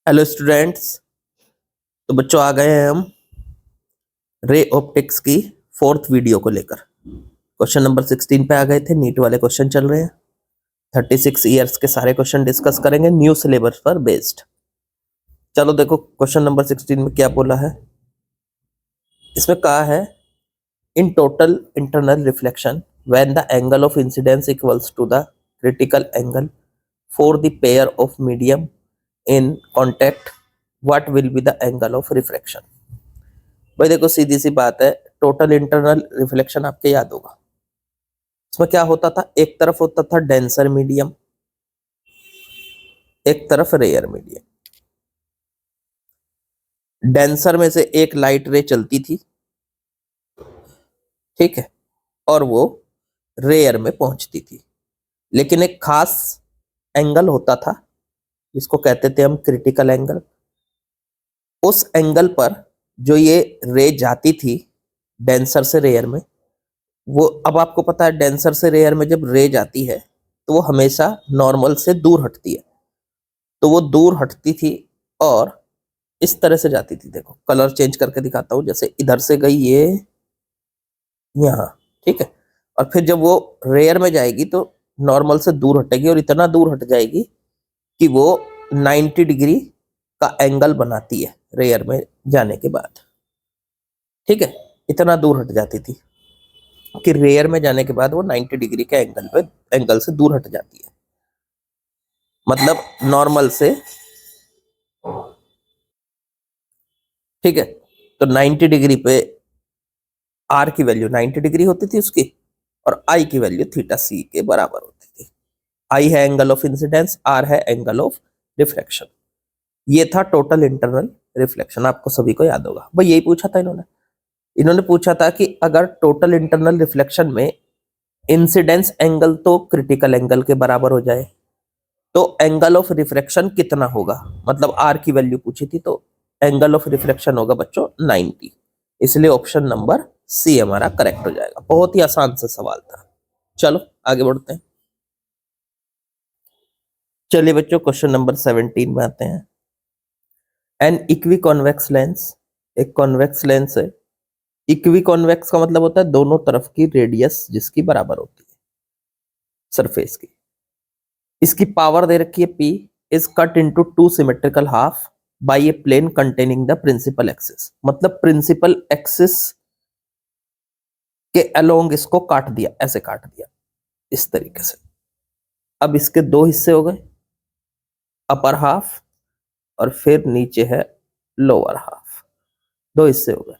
Hello students. तो बच्चों आ गए हैं हम रे ऑप्टिक्स की फोर्थ वीडियो को लेकर। क्वेश्चन नंबर 16 पे आ गए थे। नीट वाले क्वेश्चन चल रहे हैं। 36 ईयर्स के सारे क्वेश्चन डिस्कस करेंगे न्यू सिलेबस पर बेस्ड। चलो देखो क्वेश्चन नंबर 16 में क्या बोला है। इसमें कहा है in total internal reflection when the angle of incidence equals to the critical angle for the pair of medium in contact what will be the angle of refraction. भाई देखो सीधी सी बात है, टोटल इंटरनल रिफ्लेक्शन आपके याद होगा। इसमें क्या होता था, एक तरफ होता था डेंसर मीडियम, एक तरफ रेयर मीडियम। डेंसर में से एक लाइट रे चलती थी, ठीक है, और वो रेयर में पहुंचती थी। लेकिन एक खास एंगल होता था जिसको कहते थे हम क्रिटिकल एंगल। उस एंगल पर जो ये रे जाती थी डेंसर से रेयर में, वो अब आपको पता है डेंसर से रेयर में जब रे जाती है तो वो हमेशा नॉर्मल से दूर हटती है। तो वो दूर हटती थी और इस तरह से जाती थी। देखो कलर चेंज करके दिखाता हूं। जैसे इधर से गई ये यहाँ, ठीक है, और फिर जब वो रेयर में जाएगी तो नॉर्मल से दूर हटेगी और इतना दूर हट जाएगी कि वो 90 डिग्री का एंगल बनाती है रेयर में जाने के बाद। ठीक है, इतना दूर हट जाती थी कि रेयर में जाने के बाद वो 90 डिग्री के एंगल से दूर हट जाती है। मतलब नॉर्मल से, ठीक है। तो 90 डिग्री पे आर की वैल्यू 90 डिग्री होती थी उसकी, और आई की वैल्यू थीटा सी के बराबर होती थी। आई है एंगल ऑफ इंसिडेंस, आर है एंगल ऑफ रिफ्लेक्शन। ये था टोटल इंटरनल रिफ्लेक्शन। आपको सभी को याद होगा भाई, यही पूछा था इन्होंने। इन्होंने पूछा था कि अगर टोटल इंटरनल रिफ्लेक्शन में इंसिडेंस एंगल तो क्रिटिकल एंगल के बराबर हो जाए तो एंगल ऑफ रिफ्रैक्शन कितना होगा। मतलब आर की वैल्यू पूछी थी, तो एंगल ऑफ रिफ्रैक्शन होगा बच्चों 90। इसलिए ऑप्शन नंबर सी हमारा करेक्ट हो जाएगा। बहुत ही आसान सा सवाल था। चलो आगे बढ़ते हैं। चलिए बच्चों क्वेश्चन नंबर 17 में आते हैं। एन इक्वी कॉन्वेक्स लेंस, एक कॉन्वेक्स लेंस है। इक्वी कॉन्वेक्स का मतलब होता है दोनों तरफ की रेडियस जिसकी बराबर होती है सरफेस की। इसकी पावर दे रखी है P is cut into two symmetrical half by a plane containing the principal axis. मतलब प्रिंसिपल एक्सिस के अलोंग इसको काट दिया, ऐसे काट दिया इस तरीके से। अब इसके दो हिस्से हो गए, अपर हाफ और फिर नीचे है लोअर हाफ। दो हिस्से हो गए।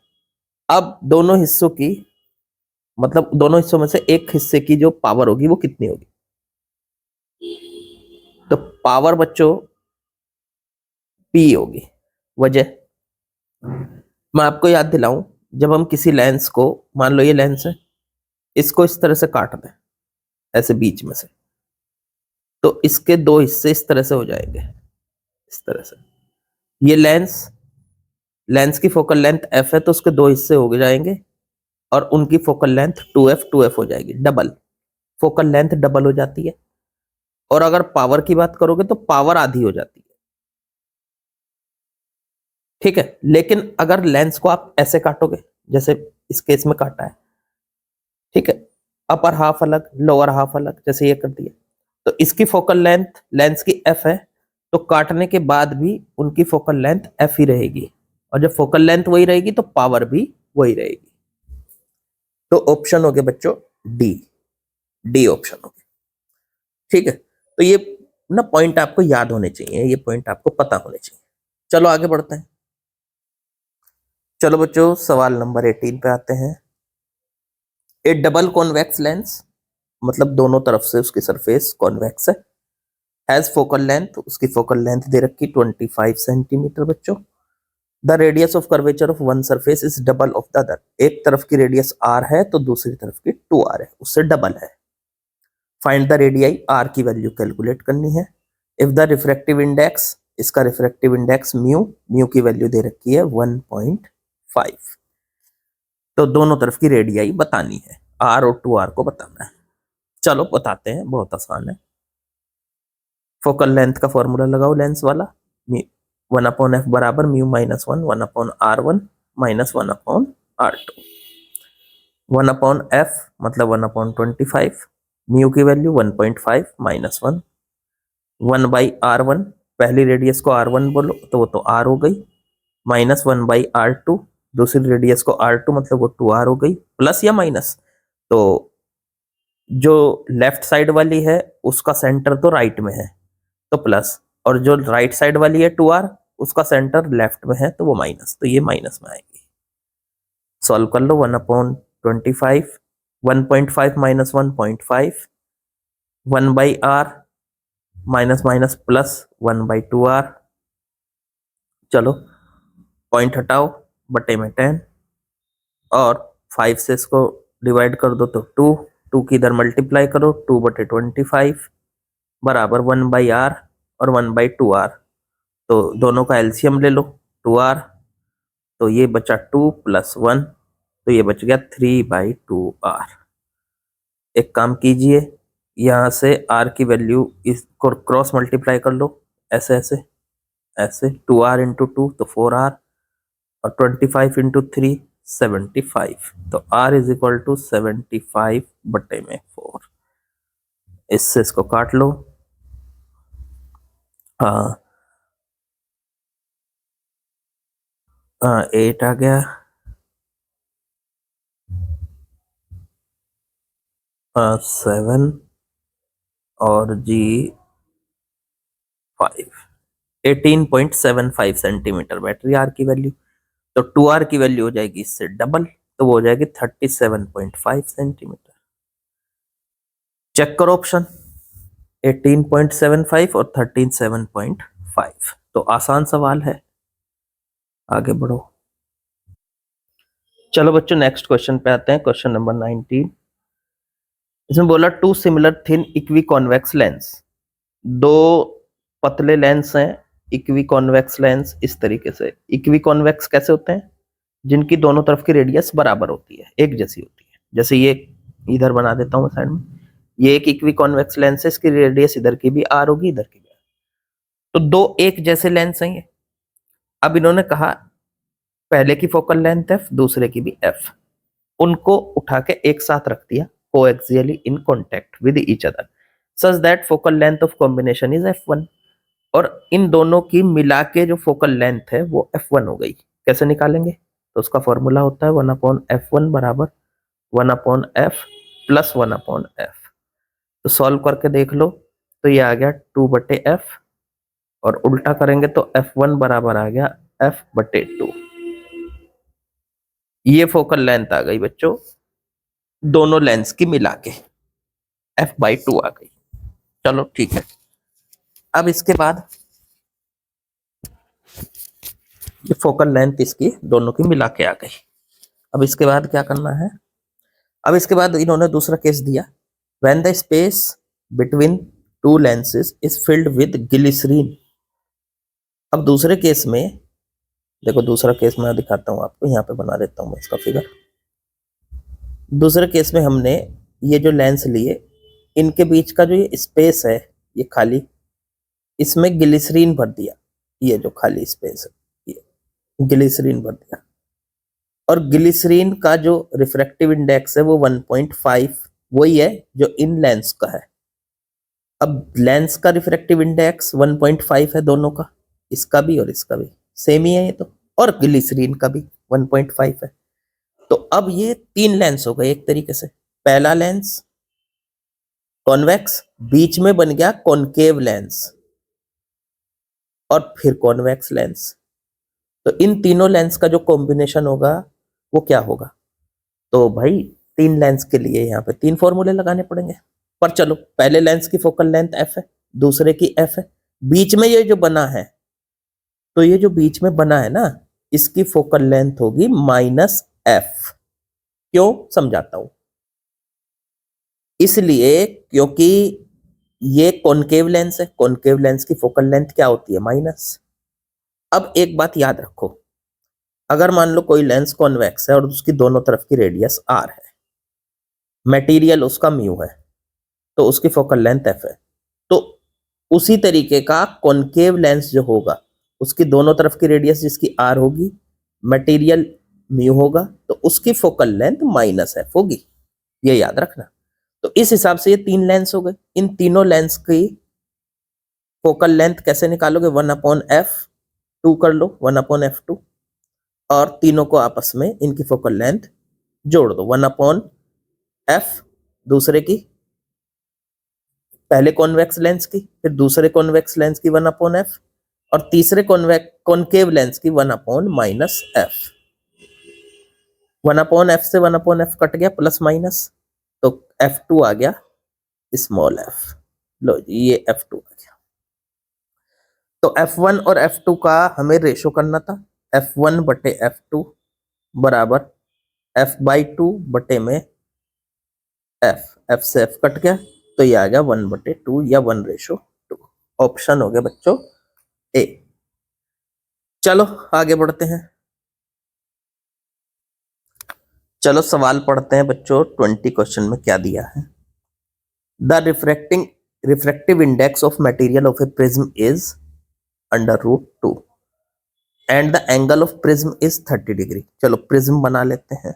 अब दोनों हिस्सों की, मतलब दोनों हिस्सों में से एक हिस्से की जो पावर होगी वो कितनी होगी। तो पावर बच्चों P होगी। वजह मैं आपको याद दिलाऊं, जब हम किसी लेंस को, मान लो ये लेंस है, इसको इस तरह से काट दें ऐसे बीच में से, तो इसके दो हिस्से इस तरह से हो जाएंगे, इस तरह से। ये लेंस, लेंस की फोकल लेंथ f है तो उसके दो हिस्से हो जाएंगे और उनकी फोकल लेंथ 2f हो जाएगी। डबल फोकल लेंथ डबल हो जाती है। और अगर पावर की बात करोगे तो पावर आधी हो जाती है, ठीक है। लेकिन अगर लेंस को आप ऐसे काटोगे जैसे इस केस में काटा है, ठीक है, अपर हाफ अलग लोअर हाफ अलग, जैसे ये कर दिया, तो इसकी फोकल लेंथ लेंस की f है, तो काटने के बाद भी उनकी फोकल लेंथ f ही रहेगी। और जब फोकल लेंथ वही रहेगी तो पावर भी वही रहेगी। तो ऑप्शन हो गया बच्चों डी, डी ऑप्शन हो गया, ठीक है। तो ये ना पॉइंट आपको याद होने चाहिए, ये पॉइंट आपको पता होने चाहिए। चलो आगे बढ़ते हैं। चलो बच्चों सवाल नंबर 18 पे आते हैं। ए डबल कॉन्वेक्स लेंस, मतलब दोनों तरफ से उसकी सरफेस कॉन्वेक्स है, हैज फोकल लेंथ, उसकी फोकल लेंथ दे रखी 25 सेंटीमीटर बच्चों। The radius of curvature of one surface is double of the other. एक तरफ की रेडियस r है तो दूसरी तरफ की 2r है, उससे डबल है। फाइंड द रेडियाई, r की वैल्यू कैलकुलेट करनी है। इफ द रिफ्रैक्टिव इंडेक्स, इसका रिफ्रैक्टिव इंडेक्स म्यू, म्यू की वैल्यू दे रखी है 1.5। तो दोनों तरफ की रेडियाई बतानी है, r और 2r को बताना है। चलो बताते हैं, बहुत आसान है। फोकल लेंथ का फॉर्मूला लगाओ लेंस वाला, 1/f बराबर mu minus 1/r1 minus 1/r2। 1/f मतलब 1/25, म्यू की वैल्यू 1.5 माइनस 1, 1/r1 पहली रेडियस को r1 बोलो तो वो तो r हो गई, माइनस 1/r2 दूसरी रेडियस को r2 मतलब वो 2r हो गई, प्लस या माइनस। तो जो लेफ्ट साइड वाली है उसका सेंटर तो राइट में है तो प्लस, और जो राइट साइड वाली है 2r उसका सेंटर लेफ्ट में है तो वो माइनस, तो ये माइनस में आएगी। सॉल्व कर लो, 1/25, 1.5 minus 1.5, 1/r minus minus plus 1/2r। चलो पॉइंट हटाओ, बटे में 10 और 5 से इसको डिवाइड कर दो तो 2 की इधर मल्टीप्लाई करो, 2/25 बराबर 1/r और 1/2r। तो दोनों का एलसीएम ले लो, 2r, तो ये बचा 2 प्लस 1, तो ये बच गया 3/2r। एक काम कीजिए, यहाँ से r की वैल्यू इसको क्रॉस मल्टीप्लाई कर लो, ऐसे ऐसे ऐसे, 2r इंटू 2 तो 4r और 25 इंटू 3 75, तो r इज इक्वल टू 75 बटे में 4। इससे इसको काट लो, हाँ 8 आ गया, 7 और जी 5, 18.75 सेंटीमीटर बैटरी आर की वैल्यू। तो 2r की वैल्यू हो जाएगी इससे डबल, तो वो हो जाएगी 37.5 सेंटीमीटर। चेक करो ऑप्शन, 18.75 और 37.5, तो आसान सवाल है, आगे बढ़ो। चलो बच्चों नेक्स्ट क्वेश्चन पे आते हैं, क्वेश्चन नंबर 19। इसमें बोला two similar thin equiconvex lens, दो पतले लेंस हैं इक्वी कॉन्वेक्स लेंस, इस तरीके से। इक्वी कॉन्वेक्स कैसे होते हैं, जिनकी दोनों तरफ की रेडियस बराबर होती है, एक जैसी होती है। जैसे ये इधर बना देता हूँ साइड में, ये एक इक्वी कॉन्वेक्स लेंस है, इसकी रेडियस इधर की भी r होगी, इधर की भी। तो दो एक जैसे लेंस हैं ये। अब इन्होंने कहा पहले की फोकल लेंथ f, दूसरे की भी f, उनको उठा के एक साथ रख दिया coaxially in contact with each other such that focal length of combination is f1। और इन दोनों की मिला के जो फोकल लेंथ है वो f1 हो गई। कैसे निकालेंगे, तो उसका फॉर्मूला होता है 1/f1 बराबर 1/f प्लस 1/f। तो सॉल्व करके देख लो, तो ये आ गया 2/f, और उल्टा करेंगे तो f1 बराबर आ गया f/2। ये फोकल लेंथ आ गई बच्चों दोनों लेंस की मिला के, f/2 आ गई। चलो ठीक है, अब इसके बाद ये फोकल लेंथ इसकी दोनों की मिला के आ गई। अब इसके बाद क्या करना है, अब इसके बाद इन्होंने दूसरा केस दिया, when the space between two lenses is filled with glycerine. अब दूसरे केस में देखो, दूसरा केस मैं दिखाता हूं आपको, यहाँ पे बना देता हूं मैं इसका फिगर। दूसरे केस में हमने ये जो लेंस लिए, इनके बीच का जो ये स्पेस है ये खाली, इसमें ग्लिसरीन भर दिया, ये जो खाली स्पेस है ये ग्लिसरीन भर दिया। और ग्लिसरीन का जो रिफ्रैक्टिव इंडेक्स है वो 1.5 वही है जो इन लेंस का है। अब लेंस का रिफ्रैक्टिव इंडेक्स 1.5 है दोनों का, इसका भी और इसका भी सेम ही है ये तो, और ग्लिसरीन का भी 1.5 है। तो अब ये तीन लेंस हो गए एक तरीके से। पहला लेंस कॉन्वेक्स, बीच में बन गया कॉनकेव लेंस, और फिर कॉन्वेक्स लेंस। तो इन तीनों लेंस का जो कॉम्बिनेशन होगा वो क्या होगा, तो भाई तीन लेंस के लिए यहाँ पे तीन फॉर्मूले लगाने पड़ेंगे। पर चलो, पहले लेंस की फोकल लेंथ f है, दूसरे की f है, बीच में ये जो बना है, तो ये जो बीच में बना है ना, इसकी फोकल लेंथ होगी -f। क्यों, समझाता हूं। इसलिए क्योंकि ये कॉनकेव लेंस है, कॉनकेव लेंस की फोकल लेंथ क्या होती है, माइनस। अब एक बात याद रखो, अगर मान लो कोई लेंस कॉन्वेक्स है और उसकी दोनों तरफ की रेडियस r है, मटेरियल उसका म्यू है, तो उसकी फोकल लेंथ f है। तो उसी तरीके का कॉनकेव लेंस जो होगा उसकी दोनों तरफ की रेडियस जिसकी r होगी, मटेरियल म्यू होगा, तो उसकी फोकल लेंथ माइनस एफ होगी, ये याद रखना। तो इस हिसाब से ये 3 लेंस हो गए। इन तीनों लेंस की फोकल लेंथ कैसे निकालोगे? 1/f2 कर लो, 1/f2, और तीनों को आपस में इनकी फोकल लेंथ जोड़ दो, 1/f, दूसरे की, पहले कॉन्वेक्स लेंस की, फिर दूसरे कॉन्वेक्स लेंस की 1/f, और तीसरे कॉनकेव लेंस की 1/-f। 1/f से 1/f कट गया, प्लस माइनस, तो f2 आ गया स्मॉल f। लो जी, ये f2 आ गया। तो f1 और f2 का हमें रेशो करना था, f1/f2 बराबर f/2 बटे में f से f कट गया, तो ये आ गया 1/2 या 1:2। ऑप्शन हो गया बच्चों ए। चलो आगे बढ़ते हैं। चलो सवाल पढ़ते हैं बच्चों, 20 क्वेश्चन में क्या दिया है। The refractive index of material of A prism is √2 and the angle of prism is 30 degree. चलो प्रिज्म बना लेते हैं।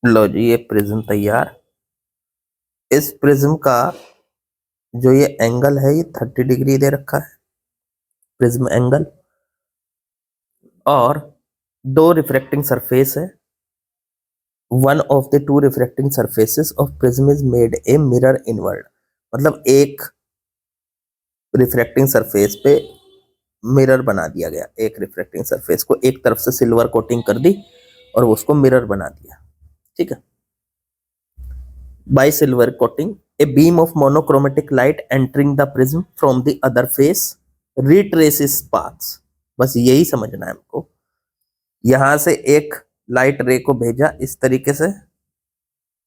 लो जी, ये प्रिज्म तैयार। इस प्रिज्म का जो ये एंगल है ये 30 डिग्री दे रखा है, प्रिज्म एंगल, और दो रिफ्रैक्टिंग सरफेस है। One of the two refracting surfaces of prism is made a mirror inward. मतलब एक रिफ्रैक्टिंग सरफेस पे मिरर बना दिया गया, एक रिफ्रैक्टिंग सरफेस को एक तरफ से सिल्वर कोटिंग कर दी और उसको मिरर बना दिया, ठीक है, bye silver coating. A beam of monochromatic light entering the prism from the other face retraces paths. बस यही समझना है हमको। यहां से एक लाइट रे को भेजा इस तरीके से,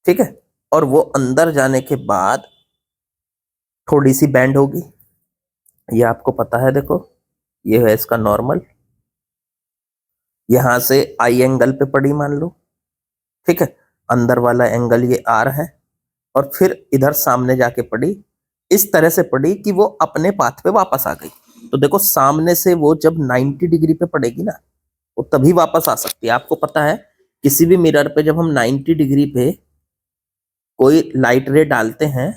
ठीक है, और वो अंदर जाने के बाद थोड़ी सी बैंड होगी, ये आपको पता है। देखो ये है इसका नॉर्मल, यहां से आई एंगल पे पड़ी मान लो, ठीक है, अंदर वाला एंगल ये आर है, और फिर इधर सामने जाके पड़ी, इस तरह से पड़ी कि वो अपने पाथ पे वापस आ गई। तो देखो सामने से वो जब 90 डिग्री पे पड़ेगी ना, वो तभी वापस आ सकती है। आपको पता है किसी भी मिरर पे जब हम 90 डिग्री पे कोई लाइट रे डालते हैं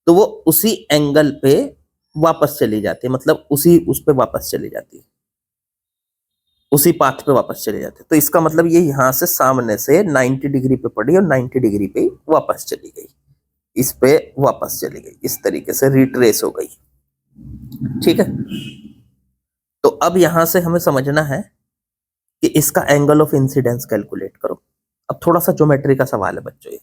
तो वो उसी एंगल पे वापस चली जाती है, मतलब उसी उस पे वापस चली जाती है, उसी पाथ पे वापस चले जाते हैं। तो इसका मतलब ये यहाँ से सामने से 90 डिग्री पे पड़ी और 90 डिग्री पे वापस चली गई, इस पे वापस चली गई, इस तरीके से रिट्रेस हो गई, ठीक है। तो अब यहां से हमें समझना है कि इसका एंगल ऑफ इंसिडेंस कैलकुलेट करो। अब थोड़ा सा ज्योमेट्री का सवाल है बच्चों ये।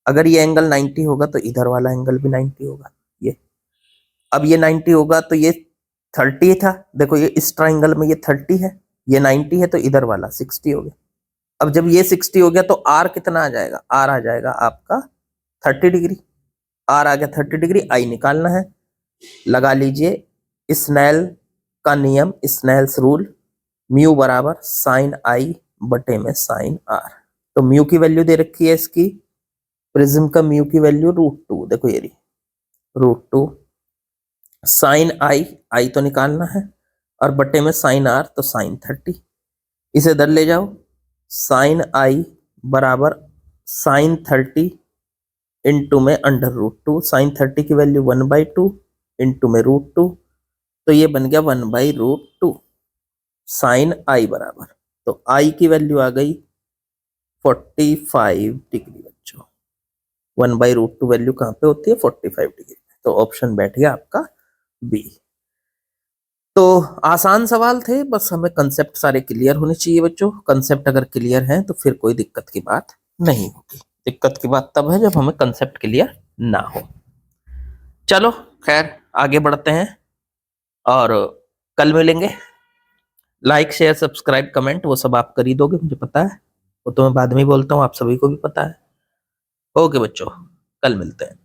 अगर ये एंगल 90 होगा तो इधर वाला एंगल भी 90 होगा, ये अब ये 90 होगा तो ये 30 था, देखो ये इस ट्राइंगल में ये 30 है, ये 90 है, तो इधर वाला 60 हो गया। अब जब ये 60 हो गया तो आर कितना आ जाएगा? आर आ जाएगा आपका 30 डिग्री। आर आ गया 30 डिग्री, आई निकालना है, लगा लीजिए स्नेल का नियम, स्नेल्स रूल, म्यू बराबर साइन आई बटे में साइन आर। तो म्यू की वैल्यू दे रखी है इसकी, प्रिज्म का म्यू की वैल्यू √2, देखो ये रही √2, साइन आई, आई तो निकालना है, और बटे में साइन आर, तो साइन 30। इसे इधर ले जाओ, साइन आई बराबर साइन 30 इंटू में √2, साइन 30 की वैल्यू 1/2 इंटू में √2, तो ये बन गया 1/√2 साइन आई बराबर, तो आई की वैल्यू आ गई 45 डिग्री। बच्चों 1/√2 वैल्यू कहाँ पे होती है? 45 डिग्री। तो ऑप्शन बैठ गया आपका बी। तो आसान सवाल थे, बस हमें कंसेप्ट सारे क्लियर होने चाहिए बच्चों। कंसेप्ट अगर क्लियर है तो फिर कोई दिक्कत की बात नहीं होगी। दिक्कत की बात तब है जब हमें कंसेप्ट क्लियर ना हो। चलो खैर आगे बढ़ते हैं और कल मिलेंगे। लाइक शेयर सब्सक्राइब कमेंट वो सब आप कर ही दोगे, मुझे पता है, वो तो मैं बाद में ही बोलता हूँ, आप सभी को भी पता है। ओके बच्चों, कल मिलते हैं।